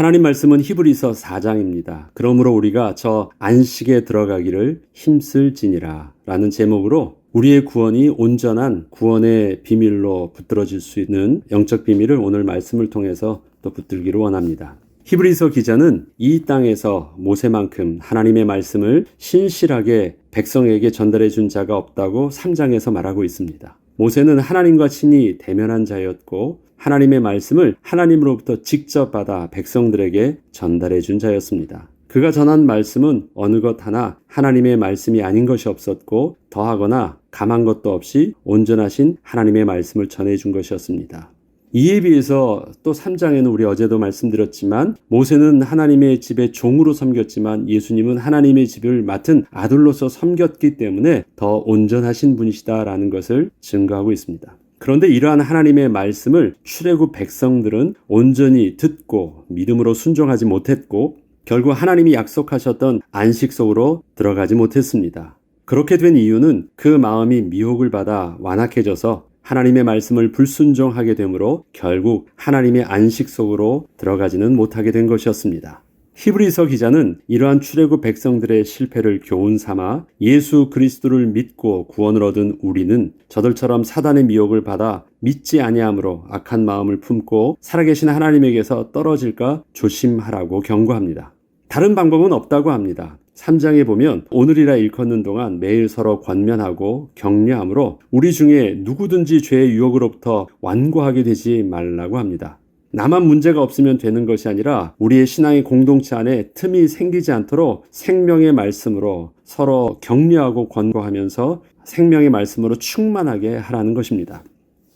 하나님 말씀은 히브리서 4장입니다. 그러므로 우리가 저 안식에 들어가기를 힘쓸지니라 라는 제목으로 우리의 구원이 온전한 구원의 비밀로 붙들어질 수 있는 영적 비밀을 오늘 말씀을 통해서 또 붙들기를 원합니다. 히브리서 기자는 이 땅에서 모세만큼 하나님의 말씀을 신실하게 백성에게 전달해 준 자가 없다고 3장에서 말하고 있습니다. 모세는 하나님과 친히 대면한 자였고 하나님의 말씀을 하나님으로부터 직접 받아 백성들에게 전달해 준 자였습니다. 그가 전한 말씀은 어느 것 하나 하나님의 말씀이 아닌 것이 없었고 더하거나 감한 것도 없이 온전하신 하나님의 말씀을 전해 준 것이었습니다. 이에 비해서 또 3장에는 우리 어제도 말씀드렸지만 모세는 하나님의 집의 종으로 섬겼지만 예수님은 하나님의 집을 맡은 아들로서 섬겼기 때문에 더 온전하신 분이시다라는 것을 증거하고 있습니다. 그런데 이러한 하나님의 말씀을 출애굽 백성들은 온전히 듣고 믿음으로 순종하지 못했고 결국 하나님이 약속하셨던 안식 속으로 들어가지 못했습니다. 그렇게 된 이유는 그 마음이 미혹을 받아 완악해져서 하나님의 말씀을 불순종하게 되므로 결국 하나님의 안식 속으로 들어가지는 못하게 된 것이었습니다. 히브리서 기자는 이러한 출애굽 백성들의 실패를 교훈 삼아 예수 그리스도를 믿고 구원을 얻은 우리는 저들처럼 사단의 미혹을 받아 믿지 아니함으로 악한 마음을 품고 살아계신 하나님에게서 떨어질까 조심하라고 경고합니다. 다른 방법은 없다고 합니다. 3장에 보면 오늘이라 일컫는 동안 매일 서로 권면하고 격려함으로 우리 중에 누구든지 죄의 유혹으로부터 완고하게 되지 말라고 합니다. 나만 문제가 없으면 되는 것이 아니라 우리의 신앙의 공동체 안에 틈이 생기지 않도록 생명의 말씀으로 서로 격려하고 권고하면서 생명의 말씀으로 충만하게 하라는 것입니다.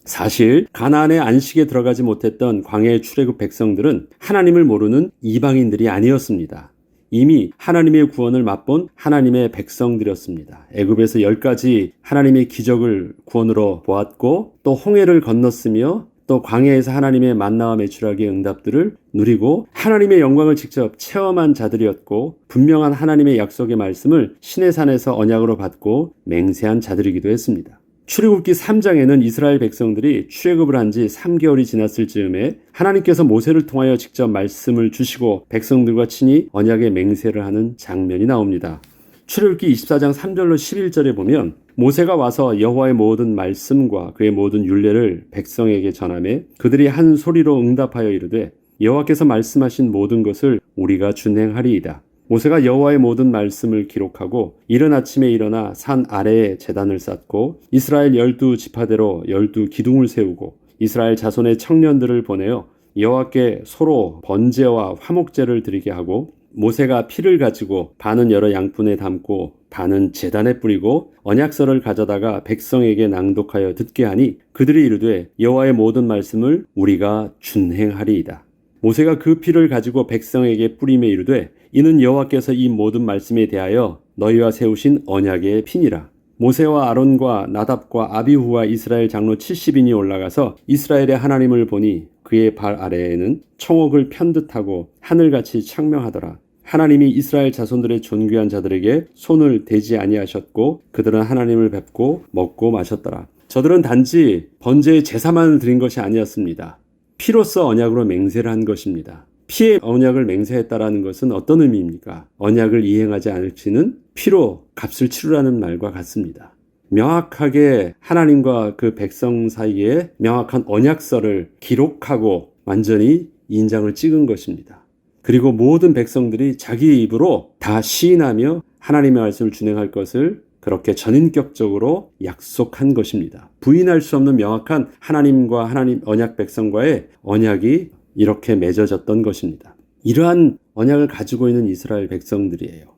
사실 가나안의 안식에 들어가지 못했던 광야의 출애굽 백성들은 하나님을 모르는 이방인들이 아니었습니다. 이미 하나님의 구원을 맛본 하나님의 백성들이었습니다. 애굽에서 10가지 하나님의 기적을 구원으로 보았고 또 홍해를 건넜으며 또 광야에서 하나님의 만나와 메추라기의 응답들을 누리고 하나님의 영광을 직접 체험한 자들이었고 분명한 하나님의 약속의 말씀을 시내산에서 언약으로 받고 맹세한 자들이기도 했습니다. 출애굽기 3장에는 이스라엘 백성들이 출애굽을 한 지 3개월이 지났을 즈음에 하나님께서 모세를 통하여 직접 말씀을 주시고 백성들과 친히 언약의 맹세를 하는 장면이 나옵니다. 출애굽기 24장 3절로 11절에 보면 모세가 와서 여호와의 모든 말씀과 그의 모든 율례를 백성에게 전하며 그들이 한 소리로 응답하여 이르되 여호와께서 말씀하신 모든 것을 우리가 준행하리이다. 모세가 여호와의 모든 말씀을 기록하고 이른 아침에 일어나 산 아래에 제단을 쌓고 이스라엘 12지파대로 12기둥을 세우고 이스라엘 자손의 청년들을 보내어 여호와께 소로 번제와 화목제를 드리게 하고 모세가 피를 가지고 반은 여러 양푼에 담고 반은 제단에 뿌리고 언약서를 가져다가 백성에게 낭독하여 듣게 하니 그들이 이르되 여호와의 모든 말씀을 우리가 준행하리이다. 모세가 그 피를 가지고 백성에게 뿌리며 이르되 이는 여호와께서 이 모든 말씀에 대하여 너희와 세우신 언약의 피니라. 모세와 아론과 나답과 아비후와 이스라엘 장로 70인이 올라가서 이스라엘의 하나님을 보니 그의 발 아래에는 청옥을 편듯하고 하늘같이 창명하더라. 하나님이 이스라엘 자손들의 존귀한 자들에게 손을 대지 아니하셨고 그들은 하나님을 뵙고 먹고 마셨더라. 저들은 단지 번제의 제사만을 드린 것이 아니었습니다. 피로써 언약으로 맹세를 한 것입니다. 피의 언약을 맹세했다라는 것은 어떤 의미입니까? 언약을 이행하지 않을지는 피로 값을 치르라는 말과 같습니다. 명확하게 하나님과 그 백성 사이에 명확한 언약서를 기록하고 완전히 인장을 찍은 것입니다. 그리고 모든 백성들이 자기 입으로 다 시인하며 하나님의 말씀을 준행할 것을 그렇게 전인격적으로 약속한 것입니다. 부인할 수 없는 명확한 하나님과 하나님 언약 백성과의 언약이 이렇게 맺어졌던 것입니다. 이러한 언약을 가지고 있는 이스라엘 백성들이에요.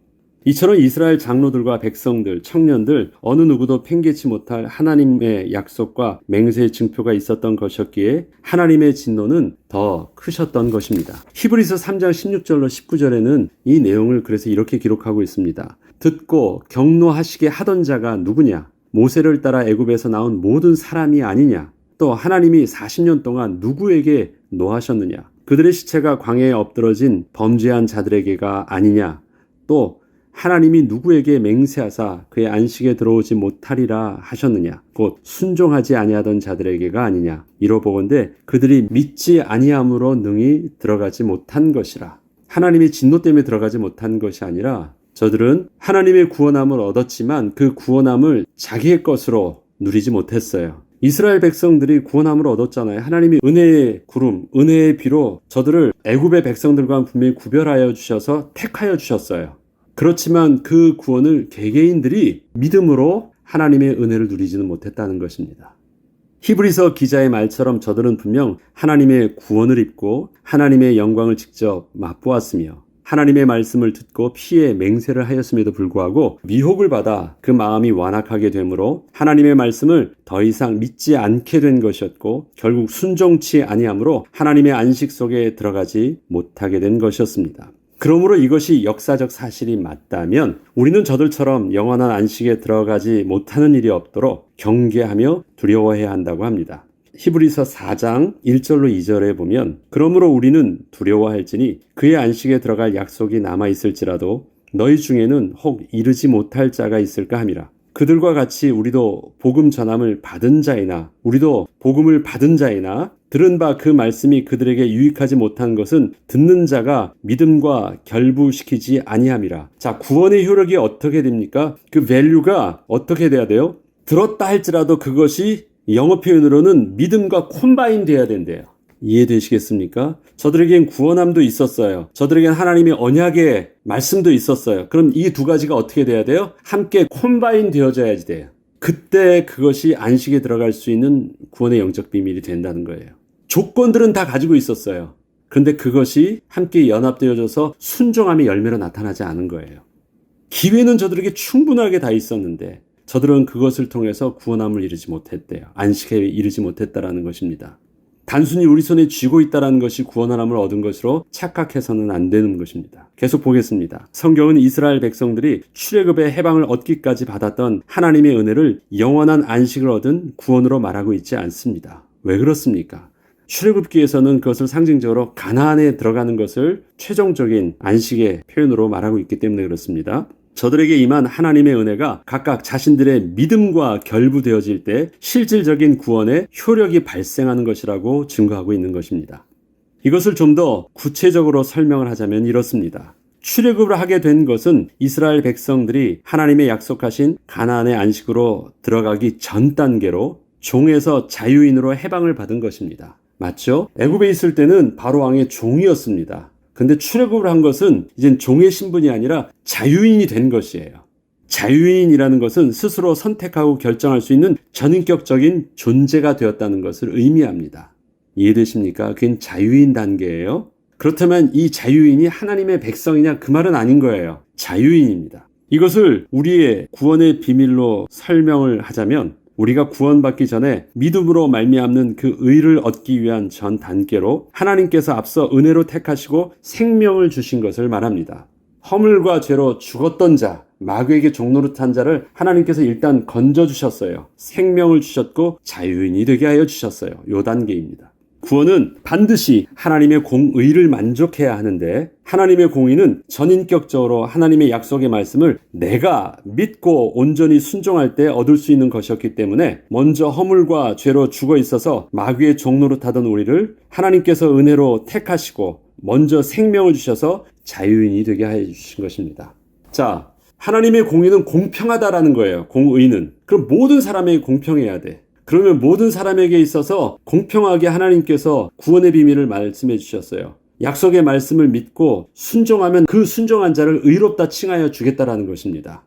이처럼 이스라엘 장로들과 백성들, 청년들 어느 누구도 팽개치 못할 하나님의 약속과 맹세의 증표가 있었던 것이었기에 하나님의 진노는 더 크셨던 것입니다. 히브리서 3장 16절로 19절에는 이 내용을 그래서 이렇게 기록하고 있습니다. 듣고 경노하시게 하던 자가 누구냐? 모세를 따라 애굽에서 나온 모든 사람이 아니냐? 또 하나님이 40년 동안 누구에게 노하셨느냐? 그들의 시체가 광야에 엎드러진 범죄한 자들에게가 아니냐? 또 하나님이 누구에게 맹세하사 그의 안식에 들어오지 못하리라 하셨느냐? 곧 순종하지 아니하던 자들에게가 아니냐? 이로보건대 그들이 믿지 아니함으로 능히 들어가지 못한 것이라. 하나님의 진노 때문에 들어가지 못한 것이 아니라 저들은 하나님의 구원함을 얻었지만 그 구원함을 자기의 것으로 누리지 못했어요. 이스라엘 백성들이 구원함을 얻었잖아요. 하나님이 은혜의 구름, 은혜의 비로 저들을 애굽의 백성들과 분명히 구별하여 주셔서 택하여 주셨어요. 그렇지만 그 구원을 개개인들이 믿음으로 하나님의 은혜를 누리지는 못했다는 것입니다. 히브리서 기자의 말처럼 저들은 분명 하나님의 구원을 입고 하나님의 영광을 직접 맛보았으며 하나님의 말씀을 듣고 피에 맹세를 하였음에도 불구하고 미혹을 받아 그 마음이 완악하게 되므로 하나님의 말씀을 더 이상 믿지 않게 된 것이었고 결국 순종치 아니하므로 하나님의 안식 속에 들어가지 못하게 된 것이었습니다. 그러므로 이것이 역사적 사실이 맞다면 우리는 저들처럼 영원한 안식에 들어가지 못하는 일이 없도록 경계하며 두려워해야 한다고 합니다. 히브리서 4장 1절로 2절에 보면 그러므로 우리는 두려워할지니 그의 안식에 들어갈 약속이 남아있을지라도 너희 중에는 혹 이르지 못할 자가 있을까 함이라. 그들과 같이 우리도 복음 전함을 받은 자이나 들은 바 그 말씀이 그들에게 유익하지 못한 것은 듣는 자가 믿음과 결부시키지 아니함이라. 자, 구원의 효력이 어떻게 됩니까? 그 밸류가 어떻게 돼야 돼요? 들었다 할지라도 그것이 영어 표현으로는 믿음과 콤바인 돼야 된대요. 이해되시겠습니까? 저들에겐 구원함도 있었어요. 저들에겐 하나님의 언약의 말씀도 있었어요. 그럼 이 두 가지가 어떻게 돼야 돼요? 함께 콤바인 되어져야지 돼요. 그때 그것이 안식에 들어갈 수 있는 구원의 영적 비밀이 된다는 거예요. 조건들은 다 가지고 있었어요. 그런데 그것이 함께 연합되어져서 순종함의 열매로 나타나지 않은 거예요. 기회는 저들에게 충분하게 다 있었는데 저들은 그것을 통해서 구원함을 이루지 못했대요. 안식에 이르지 못했다라는 것입니다. 단순히 우리 손에 쥐고 있다는 것이 구원함을 얻은 것으로 착각해서는 안 되는 것입니다. 계속 보겠습니다. 성경은 이스라엘 백성들이 출애굽의 해방을 얻기까지 받았던 하나님의 은혜를 영원한 안식을 얻은 구원으로 말하고 있지 않습니다. 왜 그렇습니까? 출애굽기에서는 그것을 상징적으로 가나안에 들어가는 것을 최종적인 안식의 표현으로 말하고 있기 때문에 그렇습니다. 저들에게 임한 하나님의 은혜가 각각 자신들의 믿음과 결부되어질 때 실질적인 구원의 효력이 발생하는 것이라고 증거하고 있는 것입니다. 이것을 좀 더 구체적으로 설명을 하자면 이렇습니다. 출애굽을 하게 된 것은 이스라엘 백성들이 하나님의 약속하신 가나안의 안식으로 들어가기 전 단계로 종에서 자유인으로 해방을 받은 것입니다. 맞죠? 애굽에 있을 때는 바로 왕의 종이었습니다. 근데 출애굽을 한 것은 이젠 종의 신분이 아니라 자유인이 된 것이에요. 자유인이라는 것은 스스로 선택하고 결정할 수 있는 전인격적인 존재가 되었다는 것을 의미합니다. 이해되십니까? 그게 자유인 단계예요. 그렇다면 이 자유인이 하나님의 백성이냐? 그 말은 아닌 거예요. 자유인입니다. 이것을 우리의 구원의 비밀로 설명을 하자면 우리가 구원받기 전에 믿음으로 말미암는 그 의를 얻기 위한 전 단계로 하나님께서 앞서 은혜로 택하시고 생명을 주신 것을 말합니다. 허물과 죄로 죽었던 자, 마귀에게 종노릇한 자를 하나님께서 일단 건져주셨어요. 생명을 주셨고 자유인이 되게 하여 주셨어요. 요 단계입니다. 구원은 반드시 하나님의 공의를 만족해야 하는데 하나님의 공의는 전인격적으로 하나님의 약속의 말씀을 내가 믿고 온전히 순종할 때 얻을 수 있는 것이었기 때문에 먼저 허물과 죄로 죽어 있어서 마귀의 종노릇하던 우리를 하나님께서 은혜로 택하시고 먼저 생명을 주셔서 자유인이 되게 해 주신 것입니다. 자, 하나님의 공의는 공평하다라는 거예요. 공의는. 그럼 모든 사람에게 공평해야 돼. 그러면 모든 사람에게 있어서 공평하게 하나님께서 구원의 비밀을 말씀해 주셨어요. 약속의 말씀을 믿고 순종하면 그 순종한 자를 의롭다 칭하여 주겠다라는 것입니다.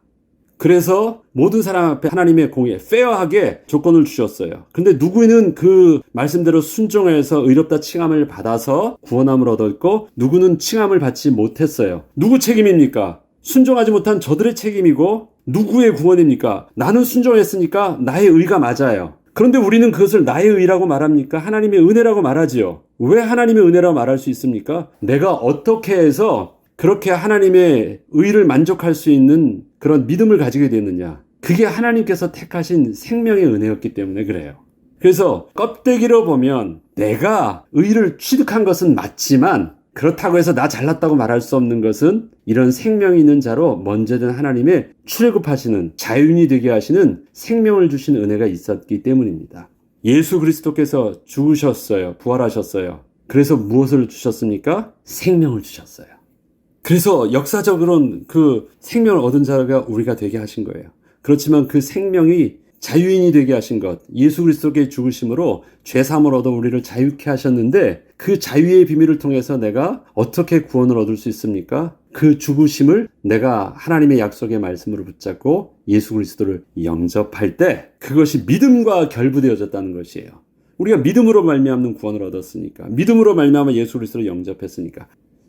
그래서 모든 사람 앞에 하나님의 공의에 페어하게 조건을 주셨어요. 근데 누구는 그 말씀대로 순종해서 의롭다 칭함을 받아서 구원함을 얻었고 누구는 칭함을 받지 못했어요. 누구 책임입니까? 순종하지 못한 저들의 책임이고 누구의 구원입니까? 나는 순종했으니까 나의 의가 맞아요. 그런데 우리는 그것을 나의 의라고 말합니까? 하나님의 은혜라고 말하지요. 왜 하나님의 은혜라고 말할 수 있습니까? 내가 어떻게 해서 그렇게 하나님의 의를 만족할 수 있는 그런 믿음을 가지게 됐느냐? 그게 하나님께서 택하신 생명의 은혜였기 때문에 그래요. 그래서 껍데기로 보면 내가 의를 취득한 것은 맞지만 그렇다고 해서 나 잘났다고 말할 수 없는 것은 이런 생명이 있는 자로 먼저든 하나님의 출애굽하시는 자유인이 되게 하시는 생명을 주신 은혜가 있었기 때문입니다. 예수 그리스도께서 죽으셨어요. 부활하셨어요. 그래서 무엇을 주셨습니까? 생명을 주셨어요. 그래서 역사적으로는 그 생명을 얻은 자가 우리가 되게 하신 거예요. 그렇지만 그 생명이 자유인이 되게 하신 것, 예수 그리스도의 죽으심으로 죄사함을 얻어 우리를 자유케 하셨는데 그 자유의 비밀을 통해서 내가 어떻게 구원을 얻을 수 있습니까? 그 죽으심을 내가 하나님의 약속의 말씀으로 붙잡고 예수 그리스도를 영접할 때 그것이 믿음과 결부되어졌다는 것이에요. 우리가 믿음으로 말미암는 구원을 얻었으니까, 믿음으로 말미암아 예수 그리스도를 영접했으니까,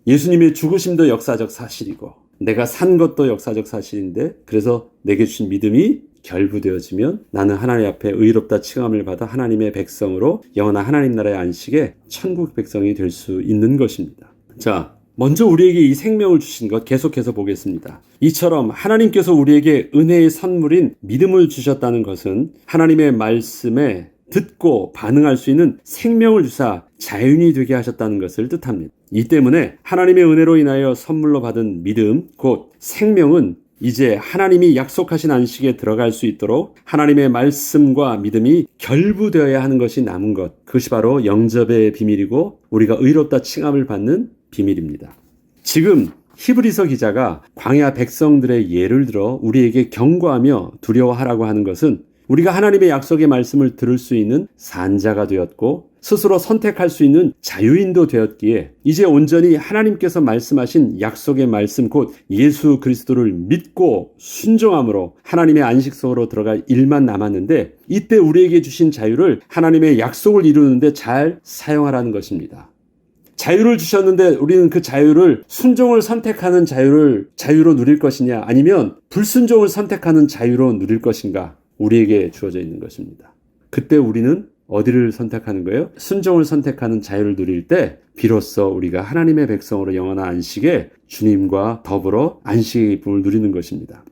예수님의 죽으심도 역사적 사실이고 내가 산 것도 역사적 사실인데, 그래서 내게 주신 믿음이 결부되어지면 나는 하나님 앞에 의롭다 칭함을 받아 하나님의 백성으로 영원한 하나님 나라의 안식에 천국 백성이 될 수 있는 것입니다. 자, 먼저 우리에게 이 생명을 주신 것 계속해서 보겠습니다. 이처럼 하나님께서 우리에게 은혜의 선물인 믿음을 주셨다는 것은 하나님의 말씀에 듣고 반응할 수 있는 생명을 주사 자유인이 되게 하셨다는 것을 뜻합니다. 이 때문에 하나님의 은혜로 인하여 선물로 받은 믿음, 곧 생명은 이제 하나님이 약속하신 안식에 들어갈 수 있도록 하나님의 말씀과 믿음이 결부되어야 하는 것이 남은 것, 그것이 바로 영접의 비밀이고 우리가 의롭다 칭함을 받는 비밀입니다. 지금 히브리서 기자가 광야 백성들의 예를 들어 우리에게 경고하며 두려워하라고 하는 것은 우리가 하나님의 약속의 말씀을 들을 수 있는 산자가 되었고 스스로 선택할 수 있는 자유인도 되었기에 이제 온전히 하나님께서 말씀하신 약속의 말씀 곧 예수 그리스도를 믿고 순종함으로 하나님의 안식 속으로 들어갈 일만 남았는데 이때 우리에게 주신 자유를 하나님의 약속을 이루는데 잘 사용하라는 것입니다. 자유를 주셨는데 우리는 그 자유를 순종을 선택하는 자유로 누릴 것이냐 아니면 불순종을 선택하는 자유로 누릴 것인가 우리에게 주어져 있는 것입니다. 그때 우리는 어디를 선택하는 거예요? 순종을 선택하는 자유를 누릴 때 비로소 우리가 하나님의 백성으로 영원한 안식에 주님과 더불어 안식의 기쁨을 누리는 것입니다.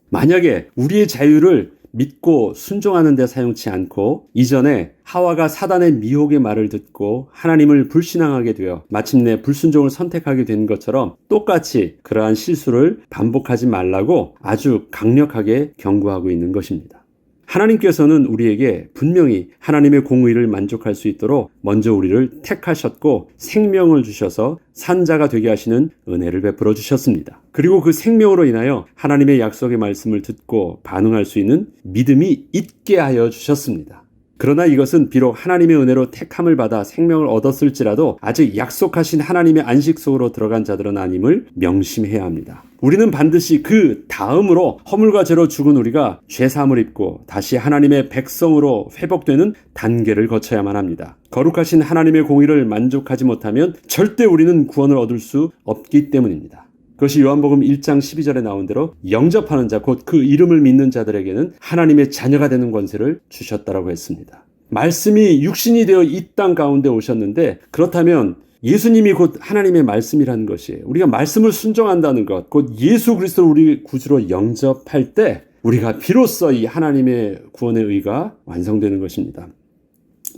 만약에 우리의 자유를 믿고 순종하는 데 사용치 않고 이전에 하와가 사단의 미혹의 말을 듣고 하나님을 불신앙하게 되어 마침내 불순종을 선택하게 된 것처럼 똑같이 그러한 실수를 반복하지 말라고 아주 강력하게 경고하고 있는 것입니다. 하나님께서는 우리에게 분명히 하나님의 공의를 만족할 수 있도록 먼저 우리를 택하셨고 생명을 주셔서 산자가 되게 하시는 은혜를 베풀어 주셨습니다. 그리고 그 생명으로 인하여 하나님의 약속의 말씀을 듣고 반응할 수 있는 믿음이 있게 하여 주셨습니다. 그러나 이것은 비록 하나님의 은혜로 택함을 받아 생명을 얻었을지라도 아직 약속하신 하나님의 안식 속으로 들어간 자들은 아님을 명심해야 합니다. 우리는 반드시 그 다음으로 허물과 죄로 죽은 우리가 죄사함을 입고 다시 하나님의 백성으로 회복되는 단계를 거쳐야만 합니다. 거룩하신 하나님의 공의를 만족하지 못하면 절대 우리는 구원을 얻을 수 없기 때문입니다. 그것이 요한복음 1장 12절에 나온 대로 영접하는 자, 곧 그 이름을 믿는 자들에게는 하나님의 자녀가 되는 권세를 주셨다라고 했습니다. 말씀이 육신이 되어 이 땅 가운데 오셨는데 그렇다면 예수님이 곧 하나님의 말씀이라는 것이에요. 우리가 말씀을 순종한다는 것, 곧 예수 그리스도를 우리 구주로 영접할 때 우리가 비로소 이 하나님의 구원의 의가 완성되는 것입니다.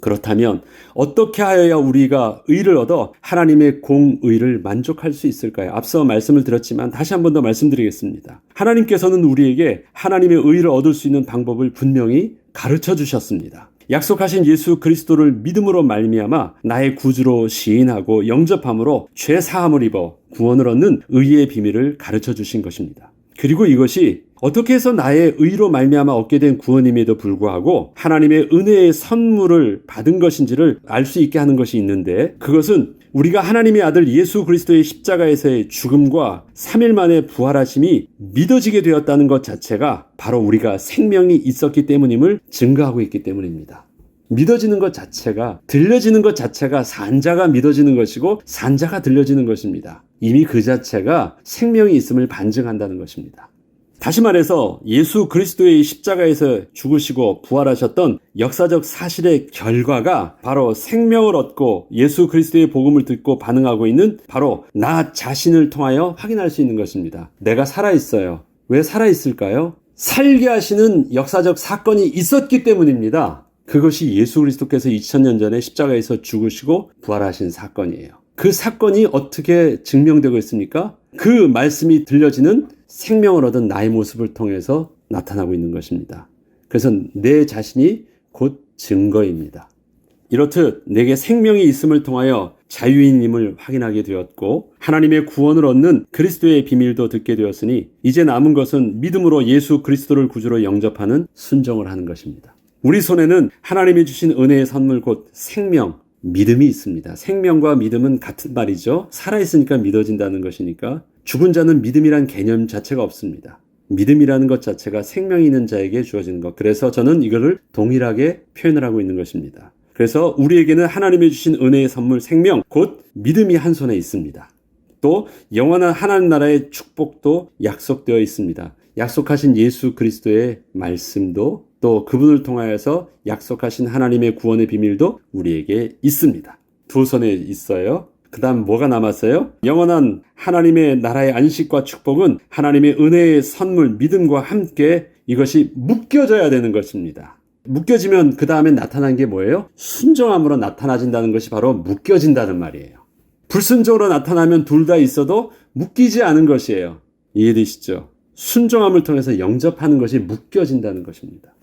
그렇다면 어떻게 하여야 우리가 의를 얻어 하나님의 공의를 만족할 수 있을까요? 앞서 말씀을 드렸지만 다시 한 번 더 말씀드리겠습니다. 하나님께서는 우리에게 하나님의 의를 얻을 수 있는 방법을 분명히 가르쳐 주셨습니다. 약속하신 예수 그리스도를 믿음으로 말미암아 나의 구주로 시인하고 영접함으로 죄 사함을 입어 구원을 얻는 의의 비밀을 가르쳐 주신 것입니다. 그리고 이것이 어떻게 해서 나의 의로 말미암아 얻게 된 구원임에도 불구하고 하나님의 은혜의 선물을 받은 것인지를 알 수 있게 하는 것이 있는데 그것은 우리가 하나님의 아들 예수 그리스도의 십자가에서의 죽음과 3일 만에 부활하심이 믿어지게 되었다는 것 자체가 바로 우리가 생명이 있었기 때문임을 증거하고 있기 때문입니다. 믿어지는 것 자체가, 들려지는 것 자체가 산자가 믿어지는 것이고 산자가 들려지는 것입니다. 이미 그 자체가 생명이 있음을 반증한다는 것입니다. 다시 말해서 예수 그리스도의 십자가에서 죽으시고 부활하셨던 역사적 사실의 결과가 바로 생명을 얻고 예수 그리스도의 복음을 듣고 반응하고 있는 바로 나 자신을 통하여 확인할 수 있는 것입니다. 내가 살아있어요. 왜 살아있을까요? 살게 하시는 역사적 사건이 있었기 때문입니다. 그것이 예수 그리스도께서 2000년 전에 십자가에서 죽으시고 부활하신 사건이에요. 그 사건이 어떻게 증명되고 있습니까? 그 말씀이 들려지는 생명을 얻은 나의 모습을 통해서 나타나고 있는 것입니다. 그래서 내 자신이 곧 증거입니다. 이렇듯 내게 생명이 있음을 통하여 자유인임을 확인하게 되었고 하나님의 구원을 얻는 그리스도의 비밀도 듣게 되었으니 이제 남은 것은 믿음으로 예수 그리스도를 구주로 영접하는 순종을 하는 것입니다. 우리 손에는 하나님이 주신 은혜의 선물 곧 생명, 믿음이 있습니다. 생명과 믿음은 같은 말이죠. 살아있으니까 믿어진다는 것이니까 죽은 자는 믿음이란 개념 자체가 없습니다. 믿음이라는 것 자체가 생명이 있는 자에게 주어지는 것. 그래서 저는 이거를 동일하게 표현을 하고 있는 것입니다. 그래서 우리에게는 하나님이 주신 은혜의 선물 생명, 곧 믿음이 한 손에 있습니다. 또 영원한 하나님 나라의 축복도 약속되어 있습니다. 약속하신 예수 그리스도의 말씀도 또 그분을 통하여서 약속하신 하나님의 구원의 비밀도 우리에게 있습니다. 두 손에 있어요. 그 다음 뭐가 남았어요? 영원한 하나님의 나라의 안식과 축복은 하나님의 은혜의 선물, 믿음과 함께 이것이 묶여져야 되는 것입니다. 묶여지면 그 다음에 나타난 게 뭐예요? 순종함으로 나타나진다는 것이 바로 묶여진다는 말이에요. 불순종으로 나타나면 둘 다 있어도 묶이지 않은 것이에요. 이해되시죠? 순종함을 통해서 영접하는 것이 묶여진다는 것입니다.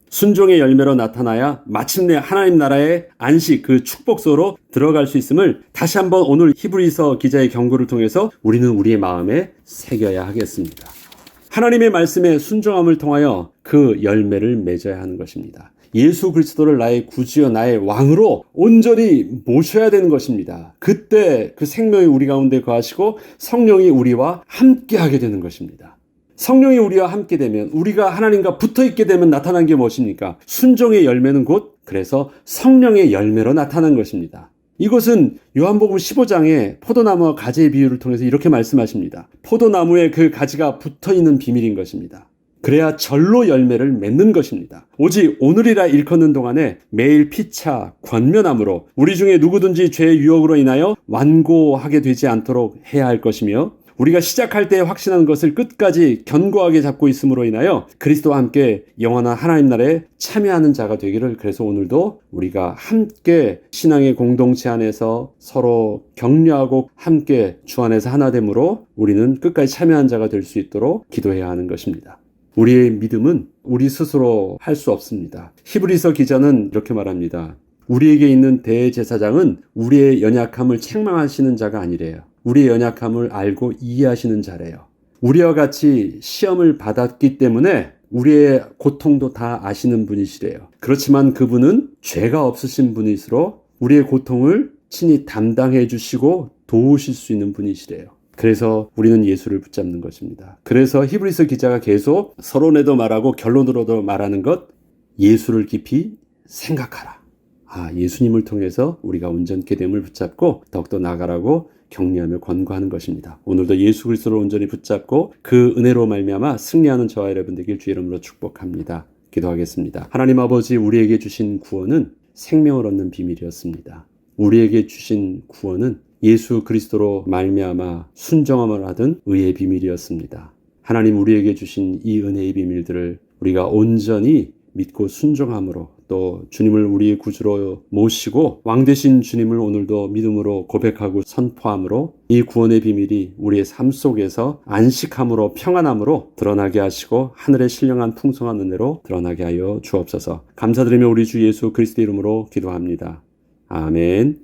순종의 열매로 나타나야 마침내 하나님 나라의 안식, 그 축복소로 들어갈 수 있음을 다시 한번 오늘 히브리서 기자의 경고를 통해서 우리는 우리의 마음에 새겨야 하겠습니다. 하나님의 말씀에 순종함을 통하여 그 열매를 맺어야 하는 것입니다. 예수 그리스도를 나의 구주여 나의 왕으로 온전히 모셔야 되는 것입니다. 그때 그 생명이 우리 가운데 거하시고 성령이 우리와 함께하게 되는 것입니다. 성령이 우리와 함께 되면 우리가 하나님과 붙어있게 되면 나타난 게 무엇입니까? 순종의 열매는 곧 그래서 성령의 열매로 나타난 것입니다. 이것은 요한복음 15장에 포도나무와 가지의 비유를 통해서 이렇게 말씀하십니다. 포도나무에 그 가지가 붙어있는 비밀인 것입니다. 그래야 절로 열매를 맺는 것입니다. 오직 오늘이라 일컫는 동안에 매일 피차 권면함으로 우리 중에 누구든지 죄의 유혹으로 인하여 완고하게 되지 않도록 해야 할 것이며 우리가 시작할 때 확신한 것을 끝까지 견고하게 잡고 있음으로 인하여 그리스도와 함께 영원한 하나님 나라에 참여하는 자가 되기를 그래서 오늘도 우리가 함께 신앙의 공동체 안에서 서로 격려하고 함께 주 안에서 하나됨으로 우리는 끝까지 참여한 자가 될 수 있도록 기도해야 하는 것입니다. 우리의 믿음은 우리 스스로 할 수 없습니다. 히브리서 기자는 이렇게 말합니다. 우리에게 있는 대제사장은 우리의 연약함을 책망하시는 자가 아니래요. 우리의 연약함을 알고 이해하시는 자래요. 우리와 같이 시험을 받았기 때문에 우리의 고통도 다 아시는 분이시래요. 그렇지만 그분은 죄가 없으신 분이시로 우리의 고통을 친히 담당해 주시고 도우실 수 있는 분이시래요. 그래서 우리는 예수를 붙잡는 것입니다. 그래서 히브리서 기자가 계속 서론에도 말하고 결론으로도 말하는 것, 예수를 깊이 생각하라. 예수님을 통해서 우리가 온전케 됨을 붙잡고 더욱더 나아가라고 격려하며 권고하는 것입니다. 오늘도 예수 그리스도를 온전히 붙잡고 그 은혜로 말미암아 승리하는 저와 여러분 되길 주의 이름으로 축복합니다. 기도하겠습니다. 하나님 아버지, 우리에게 주신 구원은 생명을 얻는 비밀이었습니다. 우리에게 주신 구원은 예수 그리스도로 말미암아 순종함을 하던 의의 비밀이었습니다. 하나님, 우리에게 주신 이 은혜의 비밀들을 우리가 온전히 믿고 순종함으로 또 주님을 우리의 구주로 모시고 왕 되신 주님을 오늘도 믿음으로 고백하고 선포함으로 이 구원의 비밀이 우리의 삶 속에서 안식함으로 평안함으로 드러나게 하시고 하늘의 신령한 풍성한 은혜로 드러나게 하여 주옵소서. 감사드리며 우리 주 예수 그리스도 이름으로 기도합니다. 아멘.